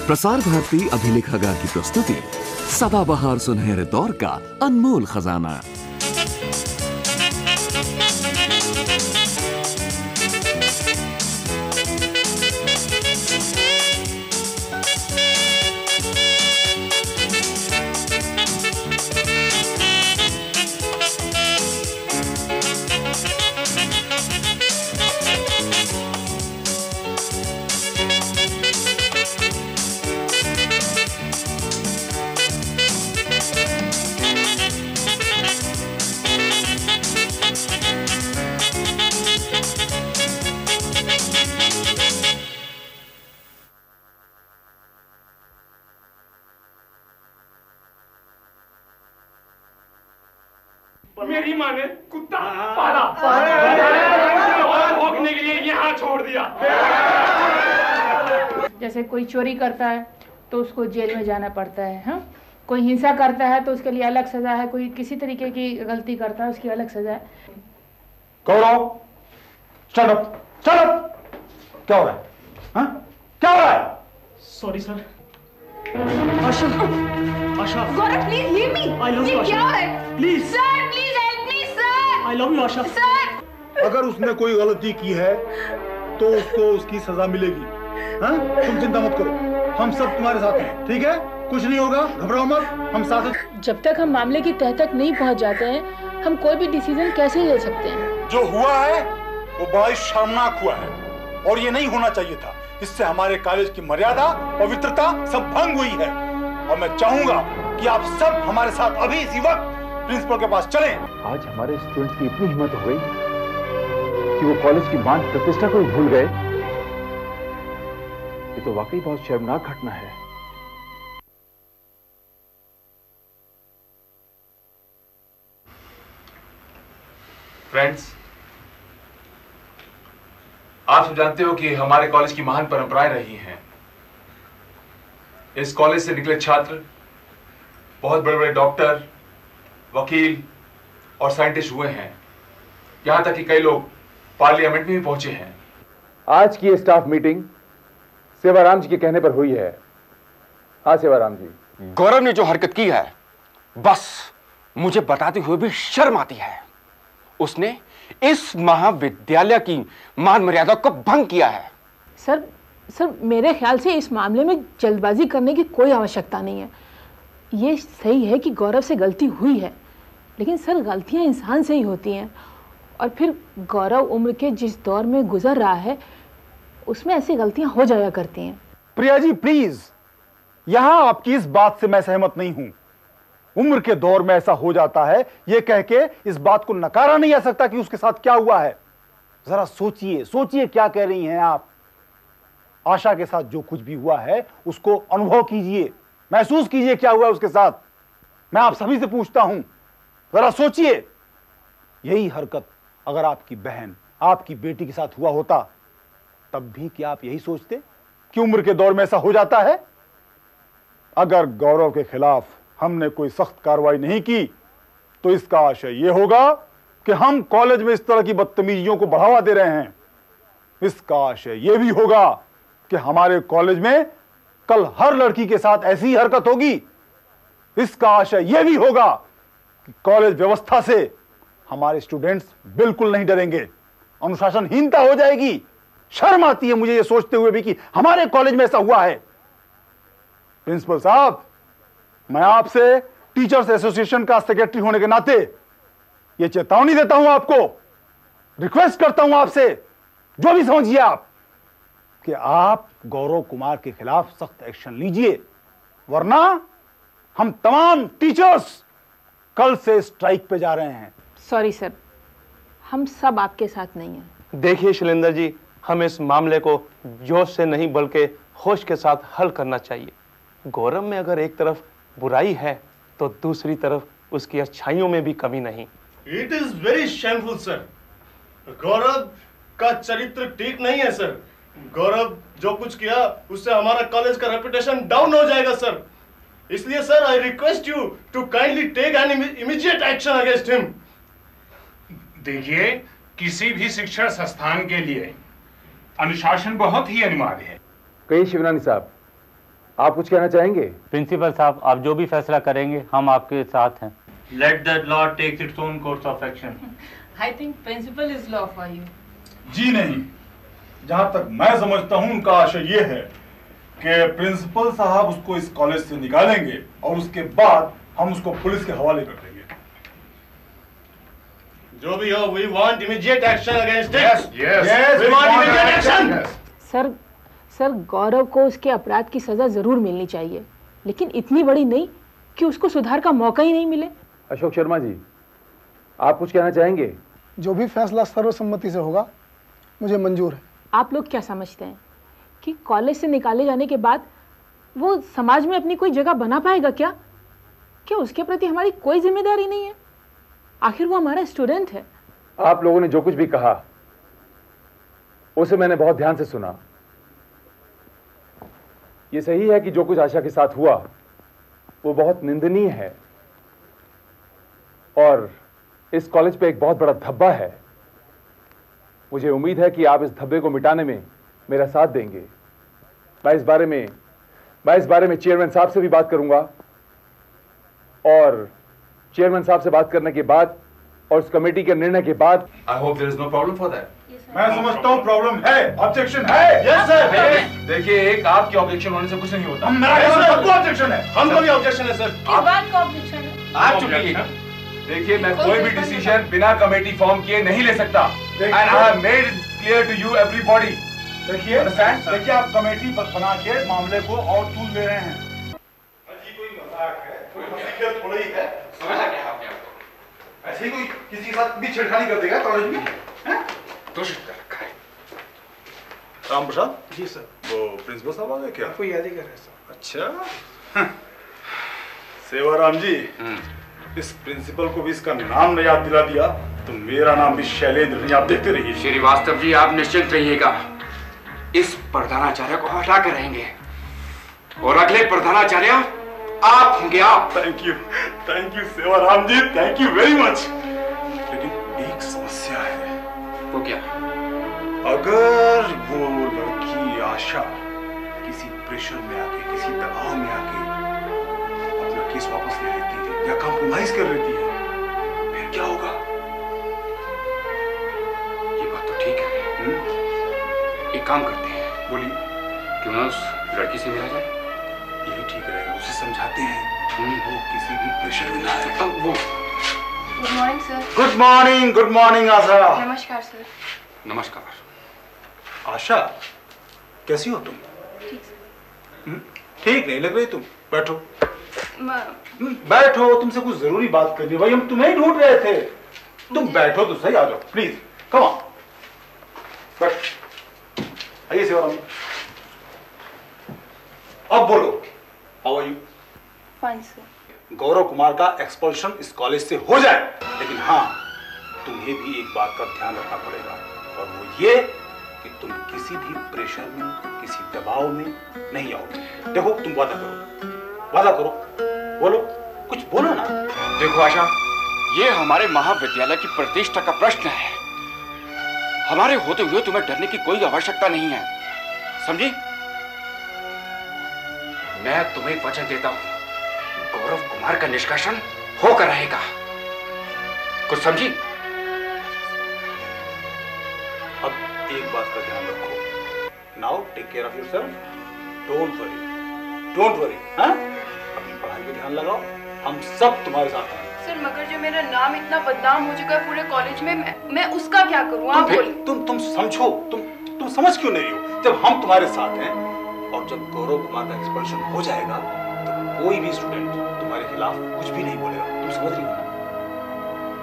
प्रसार भारती अभिलेखागार की प्रस्तुति सदाबहार सुनहरे दौर का अनमोल खजाना। मेरी माँ ने कुत्ता पाला और भौंकने के लिए यहाँ छोड़ दिया। जैसे कोई चोरी करता है तो उसको जेल में जाना पड़ता है, हाँ? कोई हिंसा करता है तो उसके लिए अलग सजा है, कोई किसी तरीके की गलती करता है उसकी अलग सजा है। Gaurav, stand up, stand up. क्या हो रहा है? हाँ? क्या हो रहा है? Sorry sir. Asha, Asha. Gaurav, please leave me. I love you Asha. क्या है? Please. Sir, please help me sir. I love you Asha. Sir. अगर उसने कोई गलती की है तो उसको उसकी सजा मिलेगी। हाँ? तुम चिंता मत करो, हम सब तुम्हारे साथ हैं, ठीक है? कुछ नहीं होगा, घबराओ मत, हम साथ हैं। जब तक हम मामले की तह तक नहीं पहुंच जाते हैं, हम कोई भी डिसीजन कैसे ले सकते हैं? जो हुआ है वो बड़ा ही शर्मनाक हुआ है और ये नहीं होना चाहिए था। इससे हमारे कॉलेज की मर्यादा, पवित्रता सब भंग हुई है और मैं चाहूंगा कि आप सब हमारे साथ अभी इसी वक्त प्रिंसिपल के पास चलें। आज हमारे स्टूडेंट्स की इतनी हिम्मत हो गई कि वो कॉलेज की मान प्रतिष्ठा को भूल गए। ये तो वाकई बहुत शर्मनाक घटना है। फ्रेंड्स, आप सब जानते हो कि हमारे कॉलेज की महान परंपराएं रही हैं। इस कॉलेज से निकले छात्र बहुत बड़े बड़े डॉक्टर, वकील और साइंटिस्ट हुए हैं। यहां तक कि कई लोग पार्लियामेंट में भी पहुंचे हैं। आज की स्टाफ मीटिंग सेवाराम जी के कहने पर हुई है। हाँ सेवाराम जी। गौरव ने जो हरकत की है, बस मुझे बताते हुए भी शर्म आती है। उसने इस महाविद्यालय की मान मर्यादा को भंग किया है। सर मेरे ख्याल से इस मामले में जल्दबाजी करने की कोई आवश्यकता नहीं है। ये सही है कि गौरव से गलती हुई है, लेकिन सर गलतियां इंसान से ही होती हैं। और फिर गौरव उम्र के जिस दौर में गुजर रहा है उसमें ऐसी गलतियां हो जाया करती हैं। प्रिया जी प्लीज, यहां आपकी इस बात से मैं सहमत नहीं हूं। उम्र के दौर में ऐसा हो जाता है, यह कह के इस बात को नकारा नहीं जा सकता कि उसके साथ क्या हुआ है। जरा सोचिए, सोचिए क्या कह रही हैं आप। आशा के साथ जो कुछ भी हुआ है उसको अनुभव कीजिए, महसूस कीजिए क्या हुआ उसके साथ। मैं आप सभी से पूछता हूं, जरा सोचिए, यही हरकत अगर आपकी बहन, आपकी बेटी के साथ हुआ होता तब भी क्या आप यही सोचते कि उम्र के दौर में ऐसा हो जाता है? अगर गौरव के खिलाफ हमने कोई सख्त कार्रवाई नहीं की तो इसका आशय यह होगा कि हम कॉलेज में इस तरह की बदतमीजियों को बढ़ावा दे रहे हैं। इसका आशय यह भी होगा कि हमारे कॉलेज में कल हर लड़की के साथ ऐसी ही हरकत होगी। इसका आशय यह भी होगा कि कॉलेज व्यवस्था से हमारे स्टूडेंट्स बिल्कुल नहीं डरेंगे, अनुशासनहीनता हो जाएगी। शर्म आती है मुझे यह सोचते हुए भी कि हमारे कॉलेज में ऐसा हुआ है। प्रिंसिपल साहब, मैं आपसे टीचर्स एसोसिएशन का सेक्रेटरी होने के नाते यह चेतावनी देता हूं, आपको रिक्वेस्ट करता हूं आपसे, जो भी समझिए आप, कि आप गौरव कुमार के खिलाफ सख्त एक्शन लीजिए, वरना हम तमाम टीचर्स कल से स्ट्राइक पे जा रहे हैं। सॉरी सर, हम सब आपके साथ नहीं हैं। देखिए शैलेंद्र जी, हमें इस मामले को जोश से नहीं बल्कि होश के साथ हल करना चाहिए। गौरव में अगर एक तरफ बुराई है तो दूसरी तरफ उसकी अच्छाइयों में भी कमी नहीं। It is very shameful sir. Gaurav का चरित्र ठीक नहीं है सर। गौरव जो कुछ किया उससे हमारा कॉलेज का रेपुटेशन डाउन हो जाएगा सर। इसलिए sir I request you to kindly take an immediate action against him. देखिए, किसी भी शिक्षण संस्थान के लिए अनुशासन बहुत ही अनिवार्य है। कहिए शिवनानी साहब, आप कुछ कहना चाहेंगे? प्रिंसिपल साहब, आप जो भी फैसला करेंगे हम आपके साथ हैं। Let the law take its own course of action. I think principal is law for you. जी नहीं, जहां तक मैं समझता हूं उनका आशय ये है कि प्रिंसिपल साहब उसको इस कॉलेज से निकालेंगे और उसके बाद हम उसको पुलिस के हवाले कर देंगे। जो भी हो, we want immediate action against it. Yes, we want immediate action. Sir Gaurav को उसके अपराध की सजा जरूर मिलनी चाहिए, लेकिन इतनी बड़ी नहीं कि उसको सुधार का मौका ही नहीं मिले। अशोक शर्मा जी, आप कुछ कहना चाहेंगे? जो भी फैसला सर्वसम्मति से होगा मुझे मंजूर है। आप लोग क्या समझते हैं कि कॉलेज से निकाले जाने के बाद वो समाज में अपनी कोई जगह बना पाएगा क्या? क्या उसके प्रति हमारी कोई जिम्मेदारी नहीं है? आखिर वो हमारा स्टूडेंट है। आप लोगों ने जो कुछ भी कहा उसे मैंने बहुत ध्यान से सुना। ये सही है कि जो कुछ आशा के साथ हुआ वो बहुत निंदनीय है और इस कॉलेज पे एक बहुत बड़ा धब्बा है। मुझे उम्मीद है कि आप इस धब्बे को मिटाने में मेरा साथ देंगे। मैं इस बारे में चेयरमैन साहब से भी बात करूंगा और चेयरमैन साहब से बात करने के बाद और उस कमेटी के निर्णय के बाद I hope there is no problem for that. मैं समझता हूं प्रॉब्लम है, ऑब्जेक्शन है। Yes sir. देखिए, एक आपके ऑब्जेक्शन होने से कुछ नहीं होता। सबको ऑब्जेक्शन है। हमको भी ऑब्जेक्शन है सर। किस बात का ऑब्जेक्शन है? आप चुप रहिए। देखिए, मैं कोई भी डिसीजन बिना कमेटी फॉर्म किए नहीं ले सकता। And I have made it clear to you everybody. देखिए आप कमेटी बना के मामले को और तूल ले रहे हैं। कोई मजाक है, कोई हकीकत थोड़ी है। समझा क्या आपने? ऐसे ही कोई किसी के साथ भी छेड़खानी कर देगा कॉलेज में? दूषित कर रखा है। राम प्रसाद जी सर। वो प्रिंसिपल साहब आ गए क्या? आपको याद ही कर रहे सर। अच्छा, सेवाराम जी, इस प्रिंसिपल को भी इसका नाम न याद दिला दिया तो मेरा नाम भी शैलेंद्र नहीं। आप देखते रहिए। श्रीवास्तव जी, आप निश्चिंत रहिएगा, इस प्रधानाचार्य को हटा कर रहेंगे और अगले प्रधानाचार्य आप होंगे। आप। Thank you Sevaram ji, thank you very much. लेकिन एक समस्या है। वो क्या? अगर वो लड़की आशा किसी प्रेशर में आके, किसी दबाव में आके अपना केस वापस ले लेती है या कॉम्प्रोमाइज कर लेती है, फिर क्या होगा? ये बात तो ठीक है। एक काम करते हैं। बोलिए। क्यों ना उस लड़की से मिला जाए? यही ठीक रहेगा। उसे समझाते हैं वो किसी भी प्रेशर में ना आए। वो good morning sir. Good morning Asha. नमस्कार सर। नमस्कार। आशा, कैसी हो तुम? ठीक नहीं लग रही तुम। बैठो। बैठो, तुमसे कुछ जरूरी बात करनी है। भाई हम तुम्हें ही ढूंढ रहे थे। तुम बैठो तो सही, आ जाओ प्लीज, कम ऑन। बैठ। आइए सेवाराम। अब बोलो, how are you? Fine sir. Gaurav Kumar का एक्सपल्शन इस कॉलेज से हो जाए, लेकिन हाँ, तुम्हें भी एक बात का ध्यान रखना पड़ेगा और वो ये कि तुम किसी भी प्रेशर में, किसी दबाव में नहीं आओगे। देखो, तुम वादा करो, बोलो, कुछ बोलो ना। देखो आशा, ये हमारे महाविद्यालय की प्रतिष्ठा का प्रश्न है। हमारे होते हुए तुम्हें डरने की कोई आवश्यकता नहीं है, समझी? मैं तुम्हें वचन देता हूं, गौरव कुमार का निष्कासन होकर रहेगा। कुछ समझी? अब एक बात का ध्यान रखो। Now take care of yourself. Don't worry. हाँ? अपनी पढ़ाई पे ध्यान लगाओ। हम सब तुम्हारे साथ हैं। सर, मगर जो मेरा नाम इतना बदनाम हो चुका है पूरे कॉलेज में, मैं उसका क्या करूं? आप बोलिए। तुम समझो, तुम समझ क्यों नहीं रही हो? जब हम तुम्हारे साथ हैं और जब गौरव कुमार का एक्सपल्शन हो जाएगा तो कोई भी स्टूडेंट तुम्हारे खिलाफ कुछ भी नहीं बोलेगा। तुम समझ रही हो ना?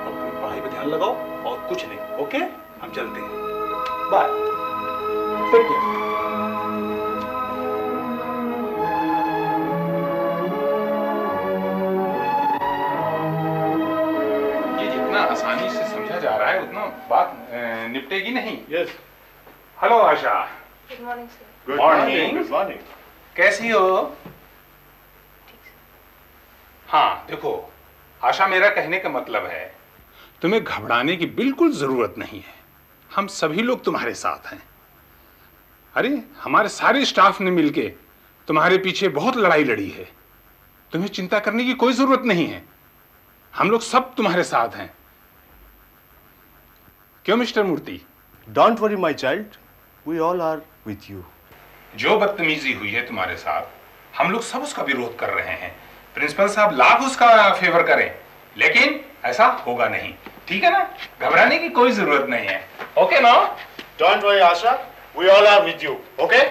अपनी पढ़ाई पे ध्यान लगाओ और कुछ नहीं। ओके, हम चलते हैं। बाय। Take care. आसानी से समझा जा रहा है उतना बात निपटेगी नहीं। Yes. Hello Asha. Good morning sir. Good morning. कैसी हो? हाँ देखो आशा, मेरा कहने का मतलब है तुम्हें घबराने की बिल्कुल जरूरत नहीं है। हम सभी लोग तुम्हारे साथ हैं। अरे हमारे सारे स्टाफ ने मिलके तुम्हारे पीछे बहुत लड़ाई लड़ी है। तुम्हें चिंता करने की कोई जरूरत नहीं है, हम लोग सब तुम्हारे साथ हैं। क्यों mister Murthy? Don't worry my child, we all are with you. जो बदतमीजी हुई है तुम्हारे साथ, हम लोग सब उसका विरोध कर रहे हैं। प्रिंसिपल साहब लाख उसका फेवर करें, लेकिन ऐसा होगा नहीं, ठीक है ना? घबराने की कोई जरूरत नहीं है। Okay now? Don't worry Asha, we all are with you. Okay?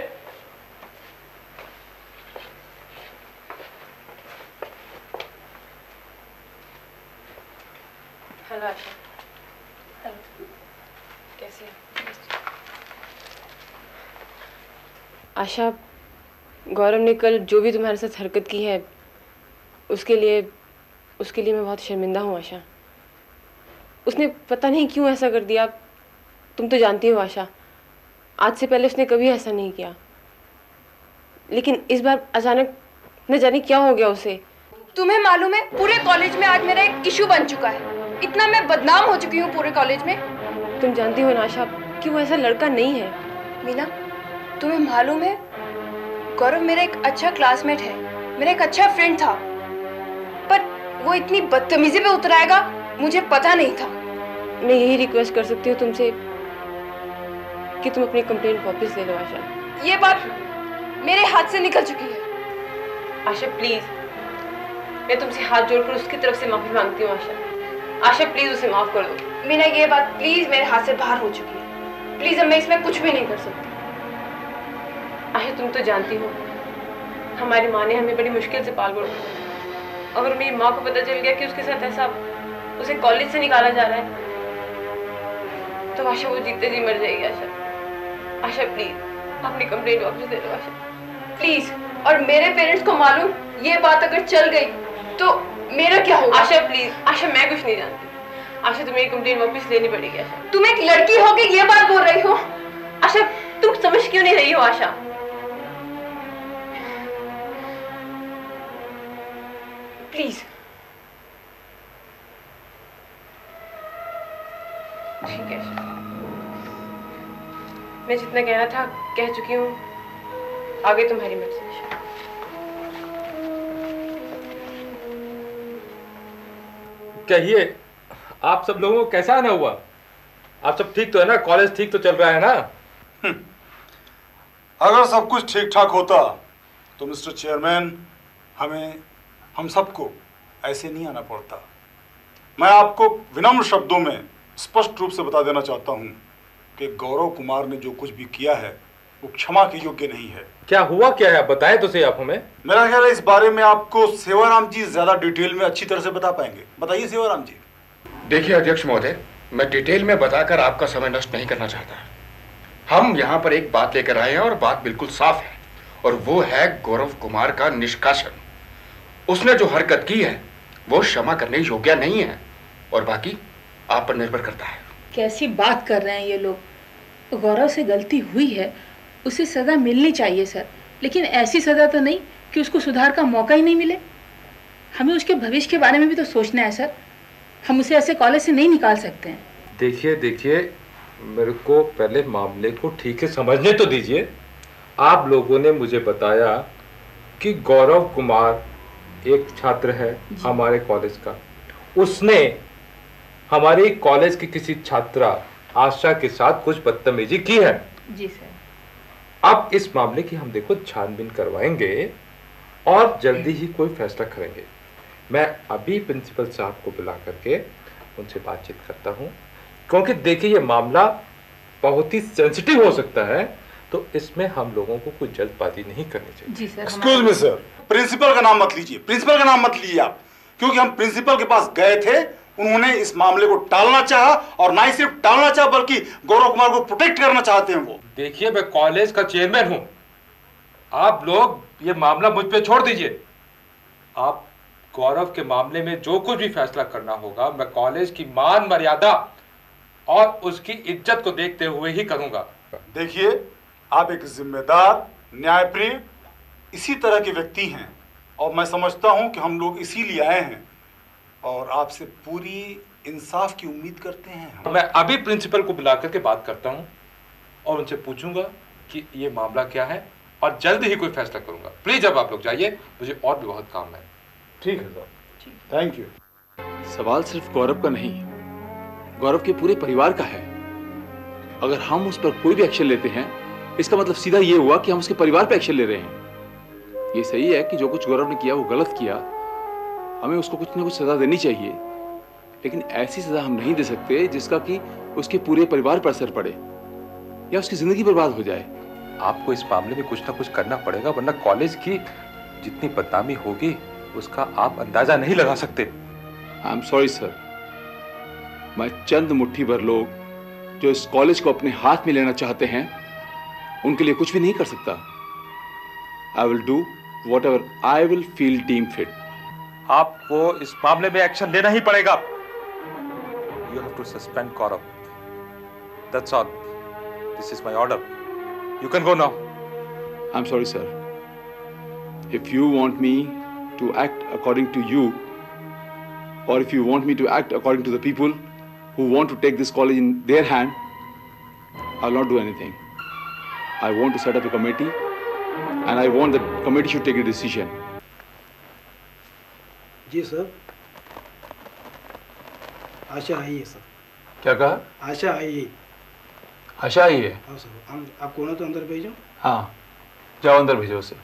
Hello Asha. Hello, कैसे हैं? आशा, गौरव ने कल जो भी तुम्हारे साथ हरकत की है उसके लिए मैं बहुत शर्मिंदा हूँ आशा। उसने पता नहीं क्यों ऐसा कर दिया। तुम तो जानती हो आशा, आज से पहले उसने कभी ऐसा नहीं किया, लेकिन इस बार अचानक न जाने क्या हो गया उसे। तुम्हें मालूम है पूरे कॉलेज में आज मेरा एक इशू बन चुका है। इतना मैं बदनाम हो चुकी हूँ पूरे कॉलेज में। तुम जानती हो ना आशा कि वो ऐसा लड़का नहीं है। मीना, तुम्हें मालूम है गौरव मेरा एक अच्छा क्लासमेट है, मेरा एक अच्छा फ्रेंड था, पर वो इतनी बदतमीजी पे उतर आएगा मुझे पता नहीं था। मैं यही रिक्वेस्ट कर सकती हूँ तुमसे कि तुम अपनी कंप्लेंट वापस ले लो आशा। ये बात मेरे हाथ से निकल चुकी है। आशा प्लीज, मैं तुमसे हाथ जोड़कर उसकी तरफ से माफी मांगती हूँ आशा। आशा प्लीज उसे माफ कर दो। मीना, ये बात प्लीज मेरे हाथ से बाहर हो चुकी है। प्लीज अब मैं इसमें कुछ भी नहीं कर सकती। आशा, तुम तो जानती हो हमारी माँ ने हमें बड़ी मुश्किल से पाल पड़ा। अगर मेरी माँ को पता चल गया कि उसके साथ ऐसा, उसे कॉलेज से निकाला जा रहा है, तो आशा वो जीते जी मर जाएगी। आशा, आशा प्लीज अपनी कंप्लेंट वापस दे दो आशा, प्लीज। और मेरे पेरेंट्स को मालूम ये बात अगर चल गई तो मेरा क्या होगा? आशा प्लीज। आशा, मैं कुछ नहीं जानती। आशा, तुम्हें कंप्लेंट वापस लेनी पड़ेगी। आशा, तुम एक लड़की होके ये बात बोल रही हो? आशा, तुम समझ क्यों नहीं रही हो? आशा प्लीज। ठीक है, मैं जितना कहना था कह चुकी हूँ, आगे तुम्हारी मर्जी। कहिए, आप सब लोगों को कैसा आना हुआ? आप सब ठीक तो है ना? कॉलेज ठीक तो चल रहा है ना? अगर सब कुछ ठीक ठाक होता तो मिस्टर चेयरमैन हम सबको ऐसे नहीं आना पड़ता। मैं आपको विनम्र शब्दों में स्पष्ट रूप से बता देना चाहता हूं कि गौरव कुमार ने जो कुछ भी किया है वो क्षमा के योग्य नहीं है। क्या हुआ क्या है, बताएं तो सही आप हमें। मेरा ख्याल है इस बारे में आपको सेवाराम जी ज्यादा डिटेल में अच्छी तरह से बता पाएंगे। बताइए सेवाराम जी। देखिए अध्यक्ष महोदय, मैं डिटेल में बताकर आपका समय नष्ट नहीं करना चाहता। हम यहाँ पर एक बात लेकर आए हैं और बात बिल्कुल साफ है, और वो है गौरव कुमार का निष्कासन। उसने जो हरकत की है वो क्षमा करने योग्य नहीं है, और बाकी आप पर निर्भर करता है। कैसी बात कर रहे हैं ये लोग? गौरव से गलती हुई है, उसे सजा मिलनी चाहिए सर, लेकिन ऐसी सजा तो नहीं कि उसको सुधार का मौका ही नहीं मिले। हमें उसके भविष्य के बारे में भी तो सोचना है सर। हम उसे ऐसे कॉलेज से नहीं निकाल सकते हैं। देखिए, मेरे को पहले मामले को ठीक से समझने तो दीजिए। आप लोगों ने मुझे बताया कि गौरव कुमार एक छात्र है हमारे कॉलेज का। उसने हमारे कॉलेज की किसी छात्रा आशा के साथ कुछ बदतमीजी की है। जी सर। अब इस मामले की हम देखो छानबीन करवाएंगे और जल्दी ही कोई फैसला करेंगे। मैं अभी प्रिंसिपल साहब को बुला करके उनसे बातचीत करता हूँ, क्योंकि देखिए ये मामला बहुत ही सेंसिटिव हो सकता है, तो इसमें हम लोगों को कुछ जल्दबाजी नहीं करनी चाहिए। जी sir. Excuse me sir, principal का नाम मत लीजिए, प्रिंसिपल का नाम मत लीजिए आप, क्योंकि हम प्रिंसिपल के पास गए थे। उन्होंने इस मामले को टालना चाहा, और ना ही सिर्फ टालना चाहा बल्कि गौरव कुमार को प्रोटेक्ट करना चाहते हैं वो। देखिए, मैं कॉलेज का चेयरमैन हूं, आप लोग ये मामला मुझ पे छोड़ दीजिए। आप गौरव के मामले में जो कुछ भी फैसला करना होगा मैं कॉलेज की मान मर्यादा और उसकी इज्जत को देखते हुए ही करूंगा। देखिए, आप एक जिम्मेदार, न्यायप्रिय, इसी तरह के व्यक्ति हैं, और मैं समझता हूं कि हम लोग इसीलिए आए हैं और आपसे पूरी इंसाफ की उम्मीद करते हैं। मैं अभी प्रिंसिपल को बुला करके बात करता हूं और उनसे पूछूंगा कि ये मामला क्या है और जल्द ही कोई फैसला करूंगा। प्लीज अब आप लोग जाइए, मुझे और भी बहुत काम है। ठीक है सर, थैंक यू। सवाल सिर्फ गौरव का नहीं, गौरव के पूरे परिवार का है। अगर हम उस पर कोई भी एक्शन लेते हैं, इसका मतलब सीधा ये हुआ कि हम उसके परिवार पर एक्शन ले रहे हैं। ये सही है कि जो कुछ गौरव ने किया वो गलत किया, हमें उसको कुछ ना कुछ सजा देनी चाहिए, लेकिन ऐसी सजा हम नहीं दे सकते जिसका कि उसके पूरे परिवार पर असर पड़े या उसकी जिंदगी बर्बाद हो जाए। आपको इस मामले में कुछ ना कुछ करना पड़ेगा, वरना कॉलेज की जितनी बदनामी होगी उसका आप अंदाजा नहीं लगा सकते। आई एम सॉरी सर, मैं चंद मुट्ठी भर लोग जो इस कॉलेज को अपने हाथ में लेना चाहते हैं उनके लिए कुछ भी नहीं कर सकता। I will do whatever I will feel deem fit. आपको इस मामले में एक्शन लेना ही पड़ेगा। You have to suspend Gaurav, that's all. This is my order, you can go now. I am sorry sir, if you want me to act according to you, or if you want me to act according to the people who want to take this college in their hand, I'll not do anything. I want to set up a committee and I want the committee should take a decision. जी sir, Asha आई है sir. क्या कहा? आशा आई है। आशा आई है? हाँ सर, आप कौन तो अंदर भेजो। हाँ, जाओ अंदर भेजो उसे।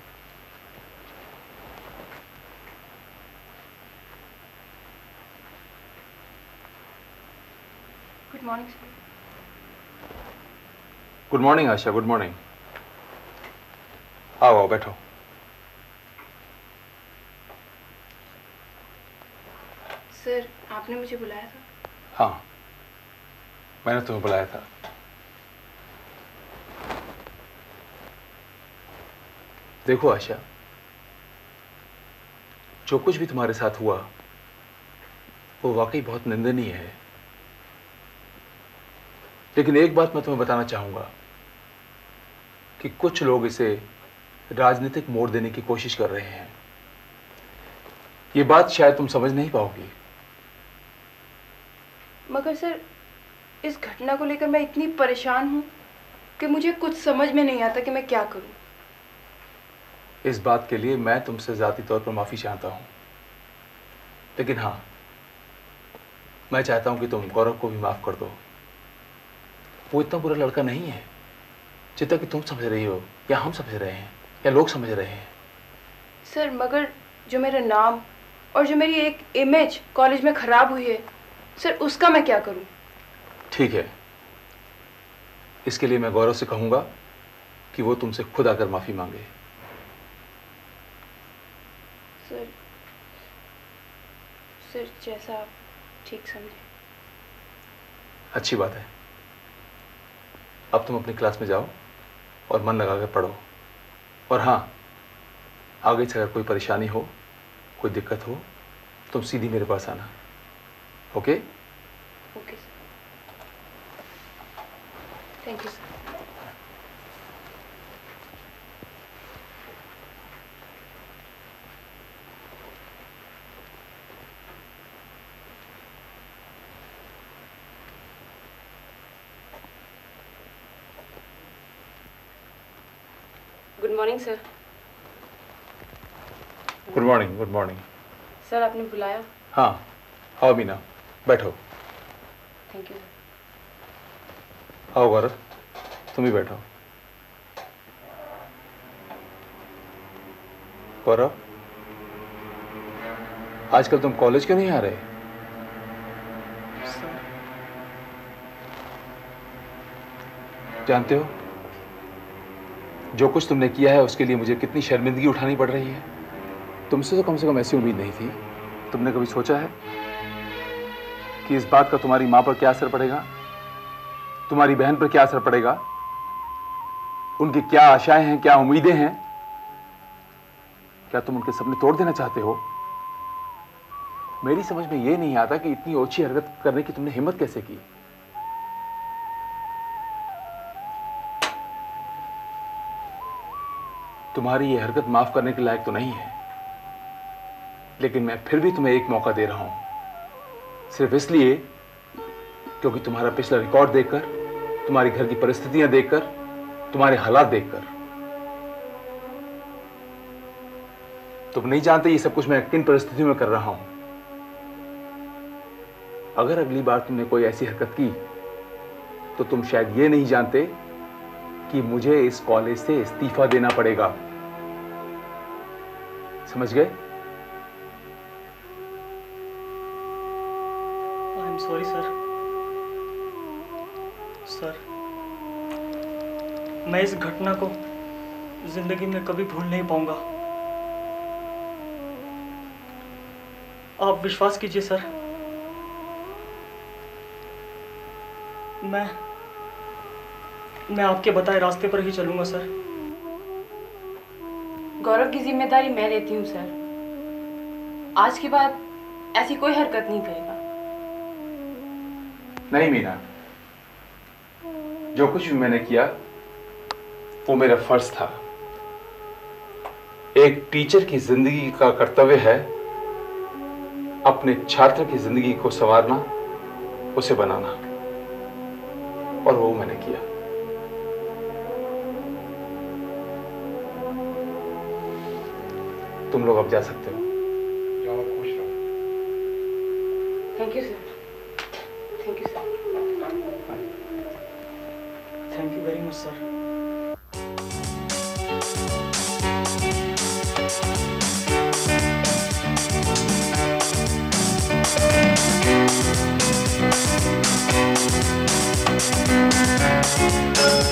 Good morning sir. Good morning Asha, good morning. आओ आओ बैठो। सर, आपने मुझे बुलाया था? हाँ, मैंने तुम्हें बुलाया था। देखो आशा, जो कुछ भी तुम्हारे साथ हुआ वो वाकई बहुत निंदनीय है, लेकिन एक बात मैं तुम्हें बताना चाहूंगा कि कुछ लोग इसे राजनीतिक मोड़ देने की कोशिश कर रहे हैं। ये बात शायद तुम समझ नहीं पाओगी। मगर सर, इस घटना को लेकर मैं इतनी परेशान हूं कि मुझे कुछ समझ में नहीं आता कि मैं क्या करूं। इस बात के लिए मैं तुमसे जाती तौर पर माफी चाहता हूं, लेकिन हाँ, मैं चाहता हूं कि तुम गौरव को भी माफ कर दो। वो इतना बुरा लड़का नहीं है जितना कि तुम समझ रही हो, या हम समझ रहे हैं, या लोग समझ रहे हैं। सर, मगर जो मेरा नाम और जो मेरी एक इमेज कॉलेज में खराब हुई है सर, उसका मैं क्या करूं? ठीक है, इसके लिए मैं गौरव से कहूंगा कि वो तुमसे खुद आकर माफी मांगे। सर, जैसा आप ठीक समझे। अच्छी बात है। अब तुम अपनी क्लास में जाओ और मन लगाकर पढ़ो। और हाँ, आगे से अगर कोई परेशानी हो, कोई दिक्कत हो, तुम सीधी मेरे पास आना। Okay? Okay sir. Thank you sir. Good morning sir. Good morning, good morning. Sir, आपने बुलाया? हाँ, आओ मीना, बैठो। Thank you. आओ गौरव, तुम भी बैठो। गौरव, आजकल तुम कॉलेज क्यों नहीं आ रहे? जानते हो, जो कुछ तुमने किया है उसके लिए मुझे कितनी शर्मिंदगी उठानी पड़ रही है। तुमसे तो कम से कम ऐसी उम्मीद नहीं थी। तुमने कभी सोचा है कि इस बात का तुम्हारी माँ पर क्या असर पड़ेगा, तुम्हारी बहन पर क्या असर पड़ेगा, उनकी क्या आशाएं हैं, क्या उम्मीदें हैं? क्या तुम उनके सपने तोड़ देना चाहते हो? मेरी समझ में यह नहीं आता कि इतनी ओछी हरकत करने की तुमने हिम्मत कैसे की। तुम्हारी यह हरकत माफ करने के लायक तो नहीं है, लेकिन मैं फिर भी तुम्हें एक मौका दे रहा हूं, सिर्फ इसलिए क्योंकि तुम्हारा पिछला रिकॉर्ड देखकर, तुम्हारे घर की परिस्थितियां देखकर, तुम्हारे हालात देखकर तुम नहीं जानते ये सब कुछ मैं किन परिस्थितियों में कर रहा हूं। अगर अगली बार तुमने कोई ऐसी हरकत की तो तुम शायद ये नहीं जानते कि मुझे इस कॉलेज से इस्तीफा देना पड़ेगा। समझ गए? आई एम सॉरी सर। सर, मैं इस घटना को जिंदगी में कभी भूल नहीं पाऊंगा। आप विश्वास कीजिए सर, मैं आपके बताए रास्ते पर ही चलूंगा सर। गौरव की जिम्मेदारी मैं लेती हूँ सर। आज के बाद ऐसी कोई हरकत नहीं करेगा। नहीं मीना, जो कुछ भी मैंने किया वो मेरा फर्ज था। एक टीचर की जिंदगी का कर्तव्य है अपने छात्र की जिंदगी को संवारना, उसे बनाना, और वो मैंने किया। तुम लोग अब जा सकते हो। जाओ, खुश रहो। Thank you sir. Thank you sir. Thank you very much sir. Thank you.